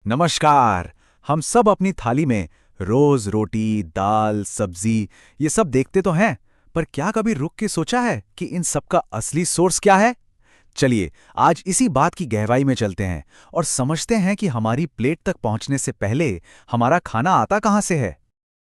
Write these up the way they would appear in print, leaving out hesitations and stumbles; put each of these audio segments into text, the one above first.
नमस्कार। हम सब अपनी थाली में रोज रोटी, दाल, सब्जी ये सब देखते तो हैं, पर क्या कभी रुक के सोचा है कि इन सब का असली सोर्स क्या है? चलिए, आज इसी बात की गहराई में चलते हैं और समझते हैं कि हमारी प्लेट तक पहुंचने से पहले हमारा खाना आता कहां से है।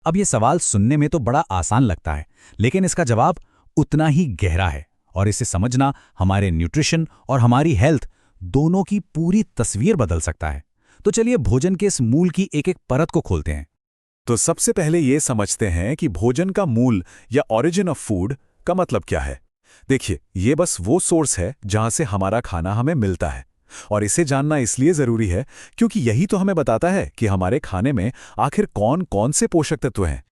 अब ये सवाल सुनने में तो बड़ा आसान लगता है, लेकिन इसका जवाब उतना ही गहरा है और इसे समझना हमारे न्यूट्रिशन और हमारी हेल्थ दोनों की पूरी तस्वीर बदल सकता है। तो चलिए भोजन के इस मूल की एक-एक परत को खोलते हैं। तो सबसे पहले ये समझते हैं कि भोजन का मूल या ओरिजिन ऑफ फूड का मतलब क्या है। देखिए, ये बस वो सोर्स है जहां से हमारा खाना हमें मिलता है, और इसे जानना इसलिए जरूरी है क्योंकि यही तो हमें बताता है कि हमारे खाने में आखिर कौन कौन से पोषक तत्व हैं।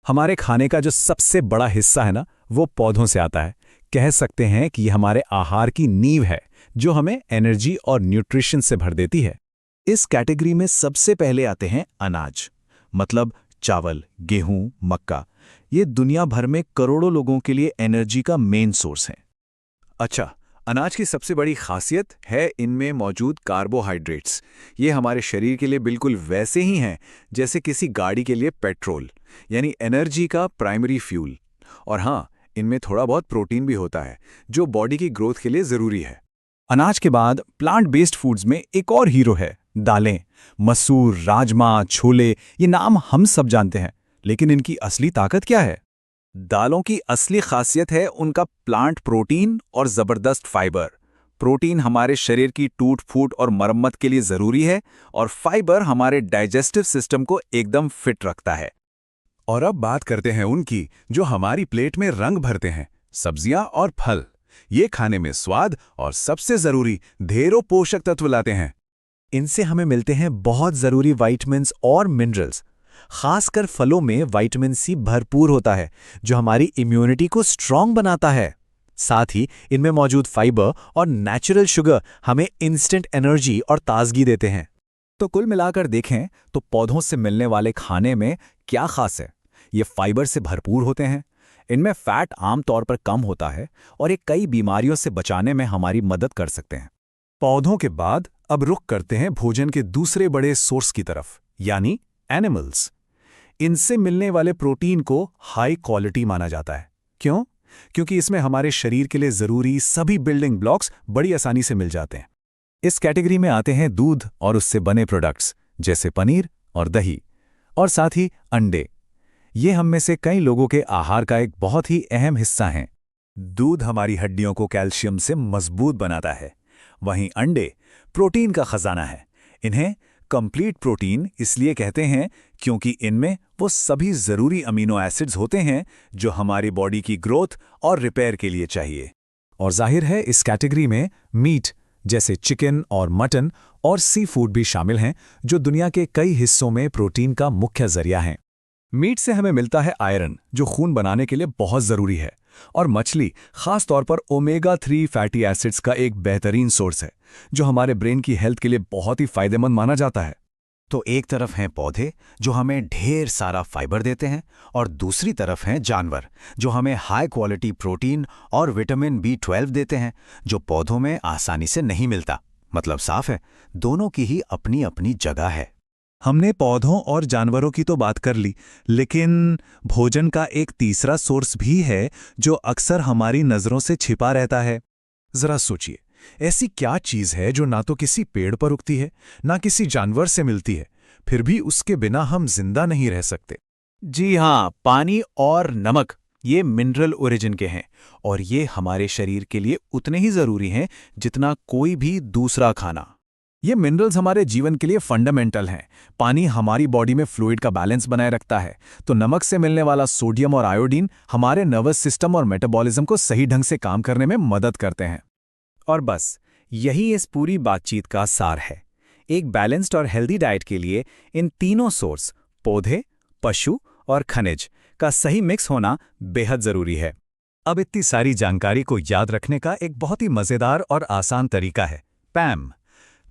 हमारे खाने का जो सबसे बड़ा हिस्सा है ना, वो पौधों से आता है। कह सकते हैं कि ये हमारे आहार की नींव है, जो हमें एनर्जी और न्यूट्रिशन से भर देती है। इस कैटेगरी में सबसे पहले आते हैं अनाज, मतलब चावल, गेहूं, मक्का। ये दुनिया भर में करोड़ों लोगों के लिए एनर्जी का मेन सोर्स है। अच्छा, अनाज की सबसे बड़ी खासियत है इनमें मौजूद कार्बोहाइड्रेट्स। ये हमारे शरीर के लिए बिल्कुल वैसे ही हैं जैसे किसी गाड़ी के लिए पेट्रोल, यानी एनर्जी का प्राइमरी फ्यूल। और हाँ, इनमें थोड़ा बहुत प्रोटीन भी होता है, जो बॉडी की ग्रोथ के लिए ज़रूरी है। अनाज के बाद प्लांट बेस्ड फूड्स में एक और हीरो है, दालें। मसूर, राजमा, छोले, ये नाम हम सब जानते हैं, लेकिन इनकी असली ताकत क्या है? दालों की असली खासियत है उनका प्लांट प्रोटीन और ज़बरदस्त फाइबर। प्रोटीन हमारे शरीर की टूट फूट और मरम्मत के लिए ज़रूरी है, और फाइबर हमारे डाइजेस्टिव सिस्टम को एकदम फिट रखता है। और अब बात करते हैं उनकी जो हमारी प्लेट में रंग भरते हैं, सब्जियां और फल। ये खाने में स्वाद और सबसे जरूरी ढेरों पोषक तत्व लाते हैं। इनसे हमें मिलते हैं बहुत ज़रूरी विटामिन्स और मिनरल्स। खासकर फलों में विटामिन सी भरपूर होता है, जो हमारी इम्यूनिटी को स्ट्रांग बनाता है। साथ ही इनमें मौजूद फाइबर और नेचुरल शुगर हमें इंस्टेंट एनर्जी और ताजगी देते हैं। तो कुल मिलाकर देखें तो पौधों से मिलने वाले खाने में क्या खास है? ये फाइबर से भरपूर होते हैं, इनमें फैट आमतौर पर कम होता है और ये कई बीमारियों से बचाने में हमारी मदद कर सकते हैं। पौधों के बाद अब रुख करते हैं भोजन के दूसरे बड़े सोर्स की तरफ, यानी एनिमल्स। इनसे मिलने वाले प्रोटीन को हाई क्वालिटी माना जाता है। क्यों? क्योंकि इसमें हमारे शरीर के लिए जरूरी सभी बिल्डिंग ब्लॉक्स बड़ी आसानी से मिल जाते हैं। इस कैटेगरी में आते हैं दूध और उससे बने प्रोडक्ट्स, जैसे पनीर और दही, और साथ ही अंडे। ये हम में से कई लोगों के आहार का एक बहुत ही अहम हिस्सा हैं। दूध हमारी हड्डियों को कैल्शियम से मजबूत बनाता है, वहीं अंडे प्रोटीन का खजाना है। इन्हें कंप्लीट प्रोटीन इसलिए कहते हैं क्योंकि इनमें वो सभी जरूरी अमीनो एसिड्स होते हैं जो हमारी बॉडी की ग्रोथ और रिपेयर के लिए चाहिए। और जाहिर है इस कैटेगरी में मीट जैसे चिकन और मटन और सी फूड भी शामिल हैं, जो दुनिया के कई हिस्सों में प्रोटीन का मुख्य जरिया हैं। मीट से हमें मिलता है आयरन, जो खून बनाने के लिए बहुत ज़रूरी है, और मछली खास तौर पर ओमेगा 3 फैटी एसिड्स का एक बेहतरीन सोर्स है, जो हमारे ब्रेन की हेल्थ के लिए बहुत ही फायदेमंद माना जाता है। तो एक तरफ हैं पौधे जो हमें ढेर सारा फाइबर देते हैं, और दूसरी तरफ हैं जानवर जो हमें हाई क्वालिटी प्रोटीन और विटामिन B12 देते हैं, जो पौधों में आसानी से नहीं मिलता। मतलब साफ है, दोनों की ही अपनी अपनी जगह है। हमने पौधों और जानवरों की तो बात कर ली, लेकिन भोजन का एक तीसरा सोर्स भी है जो अक्सर हमारी नज़रों से छिपा रहता है। जरा सोचिए, ऐसी क्या चीज़ है जो ना तो किसी पेड़ पर उगती है, ना किसी जानवर से मिलती है, फिर भी उसके बिना हम जिंदा नहीं रह सकते? जी हाँ, पानी और नमक। ये मिनरल ओरिजिन के हैं, और ये हमारे शरीर के लिए उतने ही ज़रूरी हैं जितना कोई भी दूसरा खाना। ये मिनरल्स हमारे जीवन के लिए फंडामेंटल हैं। पानी हमारी बॉडी में फ्लूइड का बैलेंस बनाए रखता है, तो नमक से मिलने वाला सोडियम और आयोडीन हमारे नर्वस सिस्टम और मेटाबॉलिज्म को सही ढंग से काम करने में मदद करते हैं। और बस यही इस पूरी बातचीत का सार है। एक बैलेंस्ड और हेल्दी डाइट के लिए इन तीनों सोर्स, पौधे, पशु और खनिज, का सही मिक्स होना बेहद जरूरी है। अब इतनी सारी जानकारी को याद रखने का एक बहुत ही मजेदार और आसान तरीका है। पैम।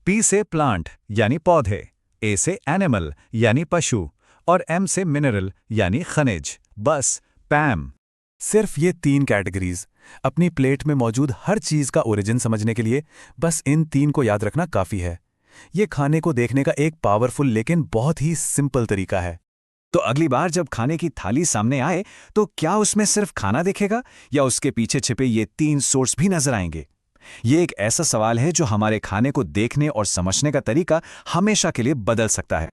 पी से प्लांट यानी पौधे, ए से एनिमल यानी पशु, और एम से मिनरल यानी खनिज। बस पैम। सिर्फ ये 3 कैटेगरीज अपनी प्लेट में मौजूद हर चीज का ओरिजिन समझने के लिए बस इन 3 को याद रखना काफी है। ये खाने को देखने का एक पावरफुल लेकिन बहुत ही सिंपल तरीका है। तो अगली बार जब खाने की थाली सामने आए तो क्या उसमें सिर्फ खाना दिखेगा या उसके पीछे छिपे ये 3 सोर्स भी नजर आएंगे? ये एक ऐसा सवाल है जो हमारे खाने को देखने और समझने का तरीका हमेशा के लिए बदल सकता है।